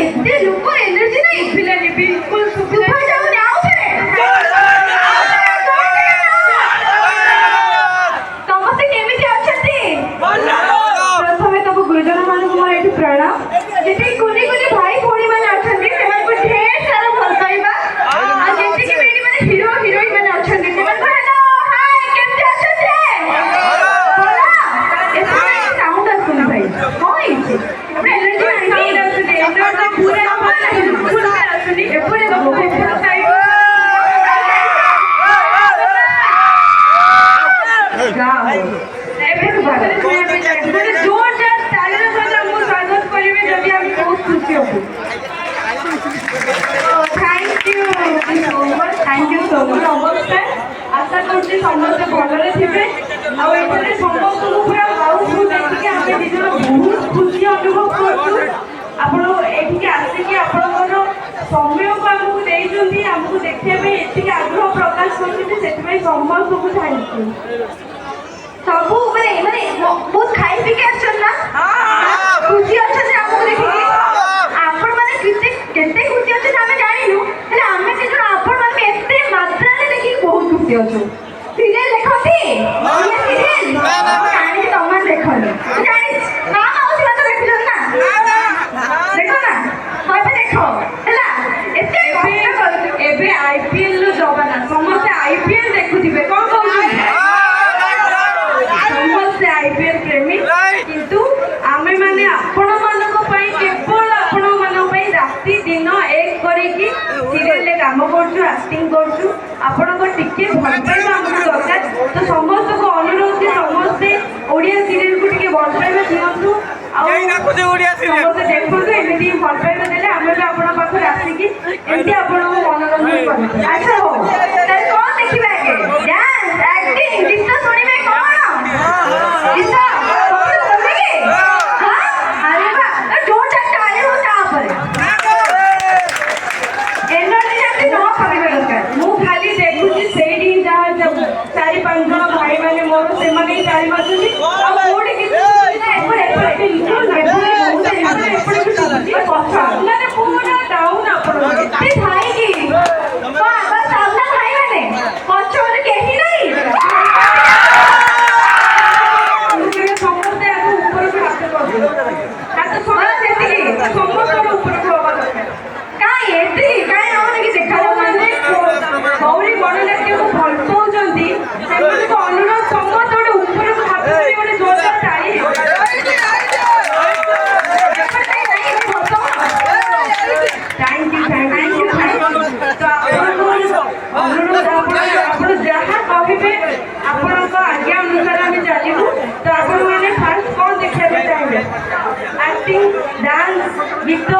ଏତେ ଲୋକ ଏନର୍ଜି ନାହିଁ ଶୁଭିଲାନି ବିଲକୁଲ ଶୁଭା ଯାଉନି ଆଉ ଥରେ ସମସ୍ତେ କେମିତି ଅଛନ୍ତି? ପ୍ରଥମେ ସବୁ ଗୁରୁଜନ ମାନଙ୍କୁ ମୋର ଏଠି ପ୍ରଣାମ। ଯେତିକି କୁନି କୁନି ଭାଇ ଭଉଣୀ ମାନେ ଅଛନ୍ତି ସେମାନଙ୍କୁ ଢେର ସାରା ଭଲ ପାଇବା। ଆଉ ଯେତିକି ବି ଏଠି ମାନେ ହିରୋ ହିରୋଇନ ମାନେ ଅଛନ୍ତି ସେମାନଙ୍କୁ ହ୍ୟାଲୋ ହାଇ କେମିତି ଅଛନ୍ତି? ଭଲ ଏପଟେ ସାଉଣ୍ଡ ଆସୁନି ଭାଇ କଣ ହେଇଛି? ଏପଟେ ଏନର୍ଜି ନାହିଁ ଏନର୍ଜି ପୁରା ବିଲକୁଲ ବି ଆସୁନି ଏପଟେ ସବୁ ଏପଟ ସାଇଡ ଏବେ ଗୋଟେ ଜୋରଦାର ତାଳିର ସହିତ ମୁଁ ସ୍ୱାଗତ କରିବି ଯଦି ଆମେ ବହୁତ ଖୁସି ହବୁ। थैंक यू सो मच ନମସ୍କାର ଆଶା କରୁଛି ସମସ୍ତେ ଭଲରେ ଥିବେ। ଆଉ ଏଠାରେ ସମସ୍ତଙ୍କୁ ପୁରା ହାଉସଫୁଲ ଦେଖିକି ଆମେ ଦି ଜଣ ବହୁତ ଖୁସି ଅନୁଭବ କରୁଛୁ। ଆପଣ ଏଠିକି ଆସିକି ଆପଣଙ୍କର ସମୟକୁ ଆମକୁ ଦେଇଛନ୍ତି, ଆମକୁ ଦେଖିବା ପାଇଁ ଏତିକି ଆଗ୍ରହ ପ୍ରକାଶ କରୁଛନ୍ତି, ସେଥିପାଇଁ ସମସ୍ତଙ୍କୁ ଥ୍ୟାଙ୍କ ୟୁ। ସବୁ ମାନେ ମାନେ ବହୁତ ଖାଇ ପିଇକି ଆସିଛନ୍ତି ନା? ଖୁସି ଅଛନ୍ତି ଆମକୁ ଦେଖିକି? ଆପଣ ମାନେ କେତେ କେତେ ଖୁସି ଅଛନ୍ତି ଆମେ ଜାଣିନୁ, ହେଲେ ଆମେ ଦି ଜଣ ଆପଣ ମାନେ ଏତେ ମାତ୍ରାରେ ଦେଖିକି ବହୁତ ଖୁସି ଅଛୁ। ସିରିଏଲ ଦେଖନ୍ତି? ସିରିଏଲ ଜାଣିଛି ତମେ ଦେଖନି, ଜାଣିଛି ମା ମାଉସୀ ମାସ ଦେଖୁଛନ୍ତି ନା? ଦେଖ ନା ମତେ ଦେଖ ହେଲା ଏତେ କଷ୍ଟ କରୁଛୁ। ଏବେ IPL ର ଜମାନା, ସମସ୍ତେ IPL ଦେଖୁଥିବେ, କଣ କହୁଛନ୍ତି? ସମସ୍ତେ IPL ପ୍ରେମୀ, କିନ୍ତୁ ଆମେ ମାନେ ଆପଣମାନଙ୍କ ପାଇଁ କେବଳ ଆପଣମାନଙ୍କ ପାଇଁ ରାତି ଦିନ ଏକ କରିକି ସିରିଏଲରେ କାମ କରୁଛୁ, ଆକ୍ଟିଂ କରୁଛୁ। ଆପଣଙ୍କ ଟିକେ ଭଲ ପାଇବା ଆମକୁ ଦରକାର। ତ ସମସ୍ତଙ୍କୁ ଅନୁରୋଧ ଯେ ସମସ୍ତେ ଓଡ଼ିଆ ସିରିଏଲକୁ ଟିକେ ଭଲ ପାଇବା ଦିଅନ୍ତୁ। ଆଉ ସମସ୍ତେ ଦେଖନ୍ତୁ, ଏମିତି ଭଲ ପାଇବା ଦେଲେ ଆମେ ବି ଆପଣଙ୍କ ପାଖରେ ଆସିକି ଏମିତି ଆପଣଙ୍କୁ ମନୋରଞ୍ଜନ କରିବୁ। ଆଚ୍ଛା ହଉ ତାହେଲେ କଣ ଦେଖିବେ ଆଗେ? ଡ୍ୟାନ୍ସ ଆକ୍ଟିଂ ଗୀତ ଶୁଣିବେ କଣ? ଗୀତ କଣ ଶୁଣିବେ? ହଁ ଆରେ ବା ଯୋଉଟା ତାଳି ହଉ ତାପରେ ଏନର୍ଜି ଯେମିତି ନ କମିବା ଦରକାର। ମୁଁ ଖାଲି ଦେଖୁଛି ସେଇଠି ହିଁ ଯାହା 4-5 ଜଣ ଭାଇ ମାନେ ମୋର ସେମାନେ ହିଁ ତାଳି ମାରୁଛନ୍ତି। ଆଉ କୋଉଠି କିଛି ଏପଟେ ଏପଟେ ବିଲକୁଲ ନାହିଁ, ଏପଟେ ବି ଶୁଭୁଛି ମାନେ ପୁରା ଡାଉନ ଆପଣଙ୍କର। ଏତେ ଭାଇ କି କଣ ଆଗ ସାମ୍ନା ଭାଇ ମାନେ ପଛରେ କେହି ନାହିଁ? ସମସ୍ତେ ଆଗ ଉପରକୁ ହାତ କରିଦିଅ, ହାତ ସେତିକି ସମସ୍ତଙ୍କ ଉପରକୁ ହବା ଦରକାର। କାଇଁ ଏତିକି କାଇଁ ନହେଲେ କି ଯୋଉମାନେ ଗୌରୀ ଗଣନାଟ୍ୟକୁ ଭଲ ପାଉଛନ୍ତି ସେମାନଙ୍କୁ ଅନୁରୋଧ ସମସ୍ତେ ଗୋଟେ ଉପରକୁ ହାତ କରି ଗୋଟେ ଜୋରଦାର ତାଳି ତ ଆପଣଙ୍କୁ ଅନୁରୋଧ ଆପଣ ଯାହା କହିବେ ଆପଣଙ୍କ ଆଜ୍ଞା ଅନୁସାରେ ଆମେ ଚାଲିବୁ। ତ ଆପଣମାନେ ଫାର୍ଷ୍ଟ କ'ଣ ଦେଖିବା ପାଇଁ ଚାହିଁବେ? ଆକ୍ଟିଂ, ଡାନ୍ସ, ଗୀତ